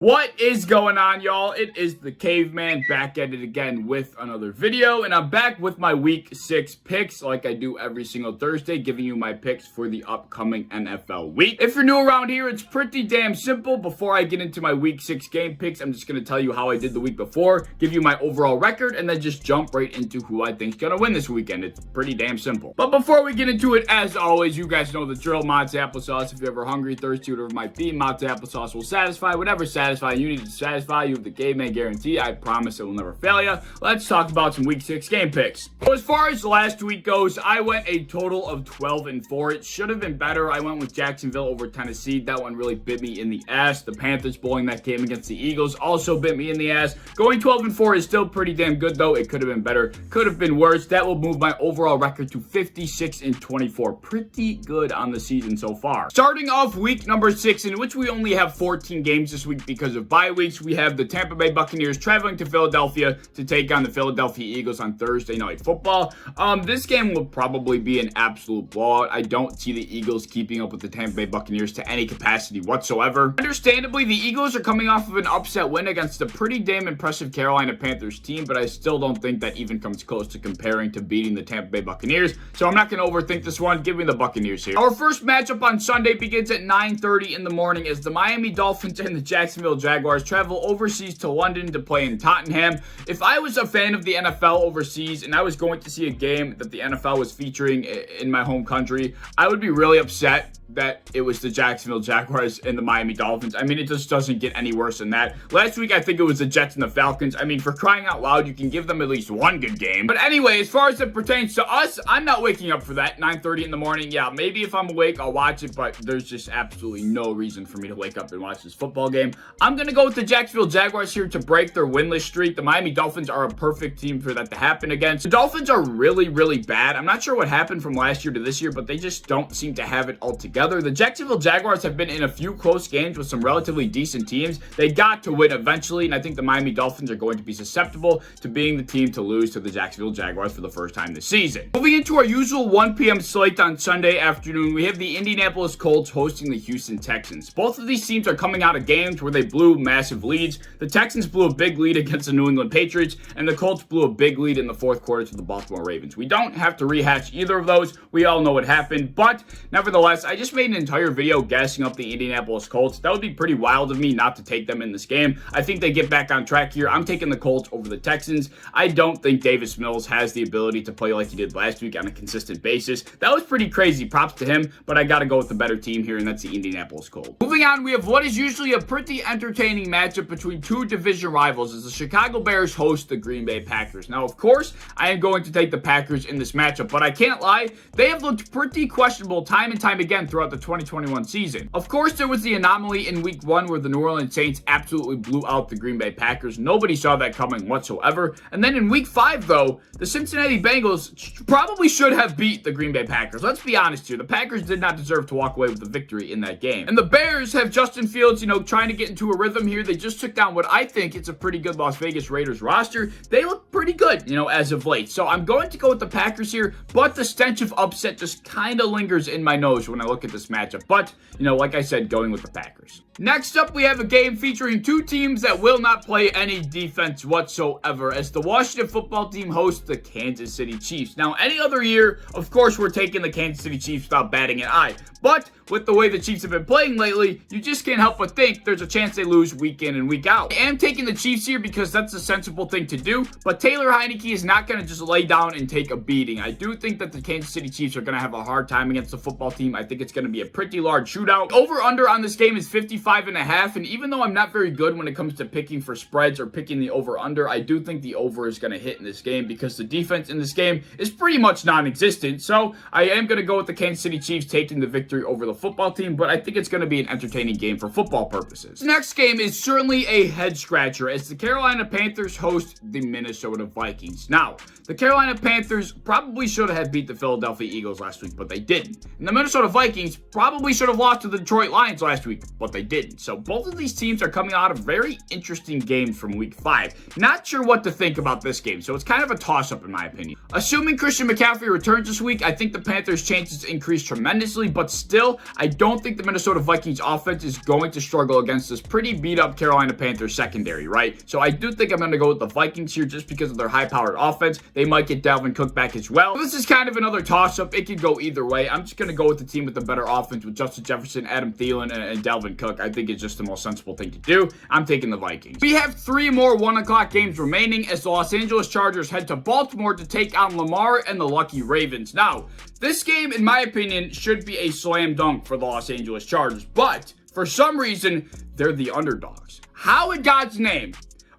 What is going on, y'all? It is the Caveman back at it again with another video, and I'm back with my Week 6 picks like I do every single Thursday, giving you my picks for the upcoming NFL week. If you're new around here, it's pretty damn simple. Before I get into my Week 6 game picks, I'm just going to tell you how I did the week before, give you my overall record, and then just jump right into who I think's going to win this weekend. It's pretty damn simple. But before we get into it, as always, you guys know the drill. Mott's applesauce. If you're ever hungry, thirsty, whatever it might be, Mott's applesauce will satisfy whatever satisfies you need to satisfy. You have the Caveman guarantee. I promise it will never fail you. Let's talk about some Week 6 game picks. So as far as last week goes, I went a total of 12-4. It should have been better. I went with Jacksonville over Tennessee. That one really bit me in the ass. The Panthers blowing that game against the Eagles also bit me in the ass. Going 12-4 is still pretty damn good, though. It could have been better. Could have been worse. That will move my overall record to 56-24. Pretty good on the season so far. Starting off week number 6, in which we only have 14 games this week because of bye weeks, we have the Tampa Bay Buccaneers traveling to Philadelphia to take on the Philadelphia Eagles on Thursday Night Football. This game will probably be an absolute blowout. I don't see the Eagles keeping up with the Tampa Bay Buccaneers to any capacity whatsoever. Understandably, the Eagles are coming off of an upset win against a pretty damn impressive Carolina Panthers team, but I still don't think that even comes close to comparing to beating the Tampa Bay Buccaneers, so I'm not going to overthink this one. Give me the Buccaneers here. Our first matchup on Sunday begins at 9:30 in the morning as the Miami Dolphins and the Jacksonville Jaguars travel overseas to London to play in Tottenham. If I was a fan of the NFL overseas and I was going to see a game that the NFL was featuring in my home country, I would be really upset that it was the Jacksonville Jaguars and the Miami Dolphins. I mean, it just doesn't get any worse than that. Last week, I think it was the Jets and the Falcons. I mean, for crying out loud, you can give them at least one good game. But anyway, as far as it pertains to us, I'm not waking up for that 9:30 in the morning. Yeah, maybe if I'm awake, I'll watch it, but there's just absolutely no reason for me to wake up and watch this football game. I'm going to go with the Jacksonville Jaguars here to break their winless streak. The Miami Dolphins are a perfect team for that to happen against. The Dolphins are really, really bad. I'm not sure what happened from last year to this year, but they just don't seem to have it all together. The Jacksonville Jaguars have been in a few close games with some relatively decent teams. They got to win eventually, and I think the Miami Dolphins are going to be susceptible to being the team to lose to the Jacksonville Jaguars for the first time this season. Moving into our usual 1 p.m. slate on Sunday afternoon, we have the Indianapolis Colts hosting the Houston Texans. Both of these teams are coming out of games where they blew massive leads. The Texans blew a big lead against the New England Patriots, and the Colts blew a big lead in the fourth quarter to the Baltimore Ravens. We don't have to rehash either of those. We all know what happened, but nevertheless, I just made an entire video gassing up the Indianapolis Colts. That would be pretty wild of me not to take them in this game. I think they get back on track here. I'm taking the Colts over the Texans. I don't think Davis Mills has the ability to play like he did last week on a consistent basis. That was pretty crazy. Props to him, but I got to go with the better team here, and that's the Indianapolis Colts. Moving on, we have what is usually a pretty entertaining matchup between two division rivals as the Chicago Bears host the Green Bay Packers. Now, of course, I am going to take the Packers in this matchup, but I can't lie, they have looked pretty questionable time and time again throughout the 2021 season. Of course, there was the anomaly in week 1 where the New Orleans Saints absolutely blew out the Green Bay Packers. Nobody saw that coming whatsoever. And then in week 5, though, the Cincinnati Bengals probably should have beat the Green Bay Packers. Let's be honest here. The Packers did not deserve to walk away with the victory in that game. And the Bears have Justin Fields, trying to get into a rhythm here. They just took down what I think is a pretty good Las Vegas Raiders roster. They look pretty good, as of late. So I'm going to go with the Packers here, but the stench of upset just kind of lingers in my nose when I look at this matchup. But, like I said, going with the Packers. Next up, we have a game featuring two teams that will not play any defense whatsoever as the Washington football team hosts the Kansas City Chiefs. Now, any other year, of course, we're taking the Kansas City Chiefs without batting an eye. But with the way the Chiefs have been playing lately, you just can't help but think there's a chance they lose week in and week out. I am taking the Chiefs here because that's a sensible thing to do, but Taylor Heinicke is not going to just lay down and take a beating. I do think that the Kansas City Chiefs are going to have a hard time against the football team. I think it's going to be a pretty large shootout. Over-under on this game is 55.5, and even though I'm not very good when it comes to picking for spreads or picking the over-under, I do think the over is going to hit in this game because the defense in this game is pretty much non-existent. So I am going to go with the Kansas City Chiefs taking the victory over the football team, but I think it's going to be an entertaining game for football purposes. The next game is certainly a head-scratcher as the Carolina Panthers host the Minnesota Vikings. Now, the Carolina Panthers probably should have beat the Philadelphia Eagles last week, but they didn't. And the Minnesota Vikings probably should have lost to the Detroit Lions last week, but they didn't. So both of these teams are coming out of very interesting games from week 5. Not sure what to think about this game, so it's kind of a toss-up in my opinion. Assuming Christian McCaffrey returns this week, I think the Panthers' chances increase tremendously, but still, I don't think the Minnesota Vikings offense is going to struggle against this pretty beat-up Carolina Panthers secondary, right? So I do think I'm going to go with the Vikings here just because of their high-powered offense. They might get Dalvin Cook back as well. This is kind of another toss-up. It could go either way. I'm just going to go with the team with the better offense with Justin Jefferson, Adam Thielen, and Dalvin Cook. I think it's just the most sensible thing to do. I'm taking the Vikings. We have 3 more 1 o'clock games remaining as the Los Angeles Chargers head to Baltimore to take on Lamar and the Lucky Ravens. Now, this game, in my opinion, should be a slam dunk for the Los Angeles Chargers, but for some reason, they're the underdogs. How in God's name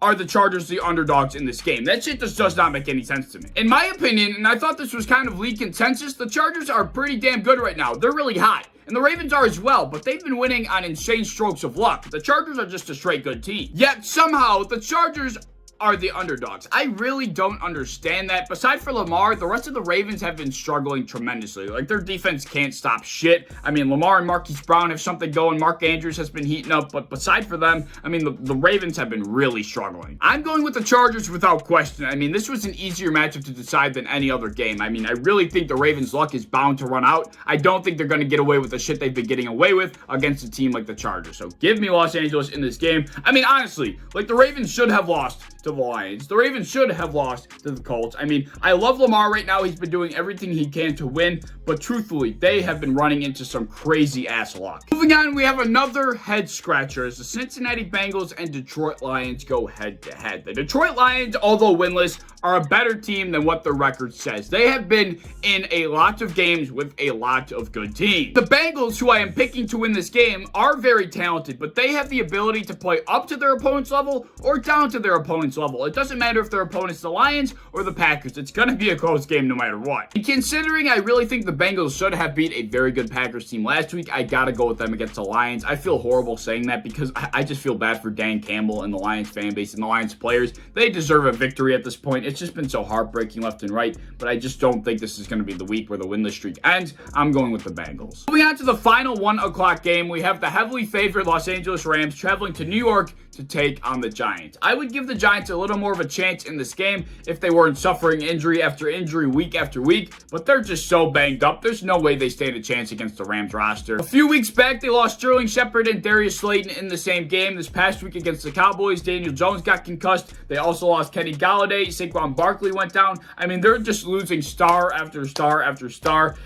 are the Chargers the underdogs in this game? That shit just does not make any sense to me. In my opinion, and I thought this was kind of league consensus, the Chargers are pretty damn good right now. They're really hot. And the Ravens are as well, but they've been winning on insane strokes of luck. The Chargers are just a straight good team. Yet somehow the Chargers are the underdogs. I really don't understand that. Besides for Lamar, the rest of the Ravens have been struggling tremendously. Like, their defense can't stop shit. I mean, Lamar and Marquise Brown have something going. Mark Andrews has been heating up. But beside for them, I mean, the Ravens have been really struggling. I'm going with the Chargers without question. I mean, this was an easier matchup to decide than any other game. I mean, I really think the Ravens' luck is bound to run out. I don't think they're going to get away with the shit they've been getting away with against a team like the Chargers. So give me Los Angeles in this game. I mean, honestly, like, the Ravens should have lost to the Lions. The Ravens should have lost to the Colts. I mean, I love Lamar right now. He's been doing everything he can to win, but truthfully, they have been running into some crazy ass luck. Moving on, we have another head scratcher as the Cincinnati Bengals and Detroit Lions go head to head. The Detroit Lions, although winless, are a better team than what their record says. They have been in a lot of games with a lot of good teams. The Bengals, who I am picking to win this game, are very talented, but they have the ability to play up to their opponent's level or down to their opponent's level. It doesn't matter if their opponent's the Lions or the Packers. It's going to be a close game no matter what. And considering I really think the Bengals should have beat a very good Packers team last week, I got to go with them against the Lions. I feel horrible saying that because I just feel bad for Dan Campbell and the Lions fan base and the Lions players. They deserve a victory at this point. It's just been so heartbreaking left and right, but I just don't think this is going to be the week where the winless streak ends. I'm going with the Bengals. Moving on to the final 1 o'clock game, we have the heavily favored Los Angeles Rams traveling to New York to take on the Giants. I would give the Giants a little more of a chance in this game if they weren't suffering injury after injury week after week, but they're just so banged up. There's no way they stand a chance against the Rams roster. A few weeks back, they lost Sterling Shepard and Darius Slayton in the same game. This past week against the Cowboys, Daniel Jones got concussed. They also lost Kenny Galladay. Saquon Barkley went down. I mean, they're just losing star after star after star.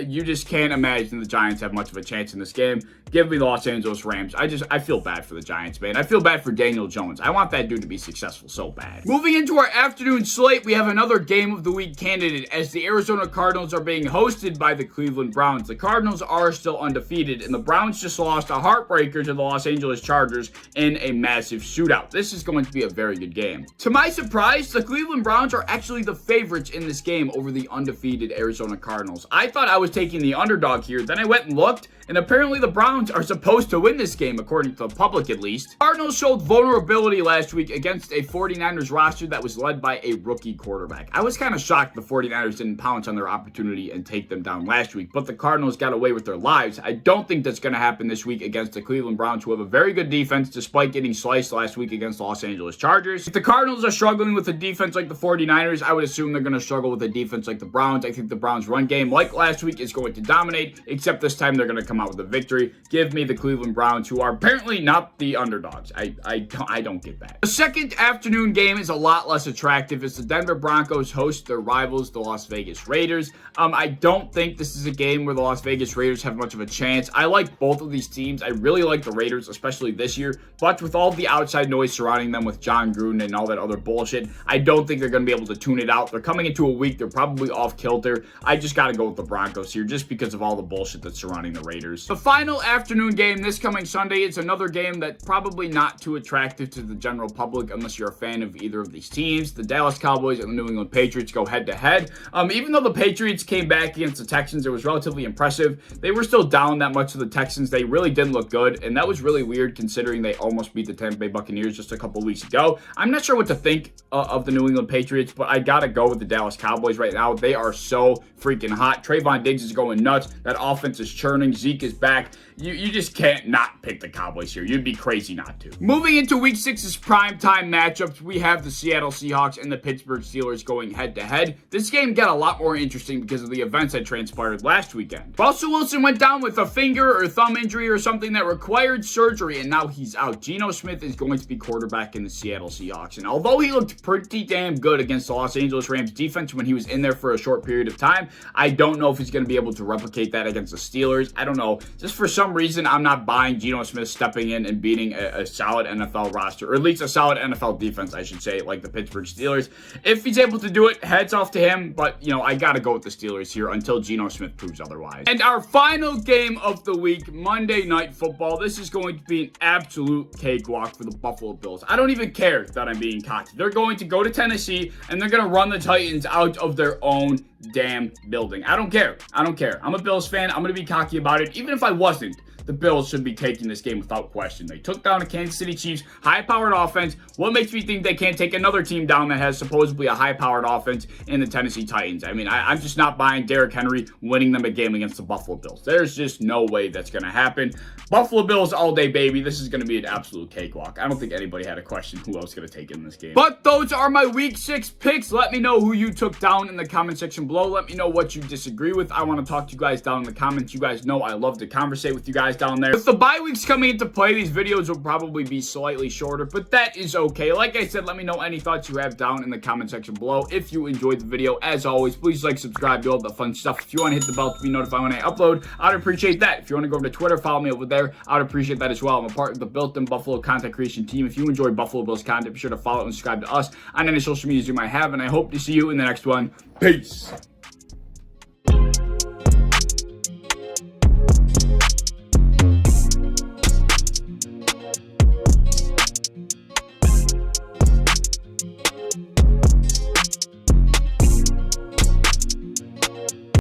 You just can't imagine the Giants have much of a chance in this game. Give me the Los Angeles Rams. I feel bad for the Giants, man. I feel bad for Daniel Jones. I want that dude to be successful so bad. Moving into our afternoon slate, we have another game of the week candidate as the Arizona Cardinals are being hosted by the Cleveland Browns. The Cardinals are still undefeated, and the Browns just lost a heartbreaker to the Los Angeles Chargers in a massive shootout. This is going to be a very good game. To my surprise, the Cleveland Browns are actually the favorites in this game over the undefeated Arizona Cardinals. I thought I was taking the underdog here. Then I went and looked, and apparently the Browns are supposed to win this game, according to the public at least. Cardinals showed vulnerability last week against a 49ers roster that was led by a rookie quarterback. I was kind of shocked the 49ers didn't pounce on their opportunity and take them down last week, but the Cardinals got away with their lives. I don't think that's going to happen this week against the Cleveland Browns, who have a very good defense despite getting sliced last week against the Los Angeles Chargers. If the Cardinals are struggling with a defense like the 49ers, I would assume they're going to struggle with a defense like the Browns. I think the Browns' run game, like last week, is going to dominate, except this time they're going to come out with a victory. Give me the Cleveland Browns, who are apparently not the underdogs. I don't get that. The second afternoon game is a lot less attractive as the Denver Broncos host their rivals, the Las Vegas Raiders. I don't think this is a game where the Las Vegas Raiders have much of a chance. I like both of these teams. I really like the Raiders, especially this year, but with all the outside noise surrounding them with John Gruden and all that other bullshit, I don't think they're going to be able to tune it out. They're coming into a week. They're probably off kilter. I just got to go with the Broncos here just because of all the bullshit that's surrounding the Raiders. The final afternoon game this coming Sunday is another game that's probably not too attractive to the general public unless you're a fan of either of these teams. The Dallas Cowboys and the New England Patriots go head to head. Even though the Patriots came back against the Texans, it was relatively impressive. They were still down that much to the Texans. They really didn't look good, and that was really weird considering they almost beat the Tampa Bay Buccaneers just a couple weeks ago. I'm not sure what to think of the New England Patriots, but I gotta go with the Dallas Cowboys right now. They are so freaking hot. Trayvon Diggs is going nuts. That offense is churning. Zeke is back. you just can't not pick the Cowboys here. You'd be crazy not to. Moving into Week 6's primetime matchups, we have the Seattle Seahawks and the Pittsburgh Steelers going head-to-head. This game got a lot more interesting because of the events that transpired last weekend. Russell Wilson went down with a finger or thumb injury or something that required surgery, and now he's out. Geno Smith is going to be quarterback in the Seattle Seahawks, and although he looked pretty damn good against the Los Angeles Rams defense when he was in there for a short period of time, I don't know if he's going to be able to replicate that against the Steelers. I don't know. Just for some reason, I'm not buying Geno Smith stepping in and beating a solid NFL roster, or at least a solid NFL defense, I should say, like the Pittsburgh Steelers. If he's able to do it, heads off to him, but, you know, I got to go with the Steelers here until Geno Smith proves otherwise. And our final game of the week, Monday Night Football. This is going to be an absolute cakewalk for the Buffalo Bills. I don't even care that I'm being cocky. They're going to go to Tennessee, and they're going to run the Titans out of their own damn building. I don't care. I don't care. I'm a Bills fan. I'm going to be cocky about it. Even if I wasn't, the Bills should be taking this game without question. They took down a Kansas City Chiefs high-powered offense. What makes me think they can't take another team down that has supposedly a high-powered offense in the Tennessee Titans? I mean, I'm just not buying Derrick Henry winning them a game against the Buffalo Bills. There's just no way that's going to happen. Buffalo Bills all day, baby. This is going to be an absolute cakewalk. I don't think anybody had a question who else is going to take in this game. But those are my Week 6 picks. Let me know who you took down in the comment section below. Let me know what you disagree with. I want to talk to you guys down in the comments. You guys know I love to conversate with you guys down there. With the bye weeks coming into play, these videos will probably be slightly shorter, but that is okay. Like I said, let me know any thoughts you have down in the comment section below. If you enjoyed the video, as always, please like, subscribe, do all the fun stuff. If you want to hit the bell to be notified when I upload, I'd appreciate that. If you want to go over to Twitter, follow me over there. I'd appreciate that as well. I'm a part of the Built-In Buffalo content creation team. If you enjoy Buffalo Bills content, be sure to follow and subscribe to us on any social medias you might have, and I hope to see you in the next one. Peace.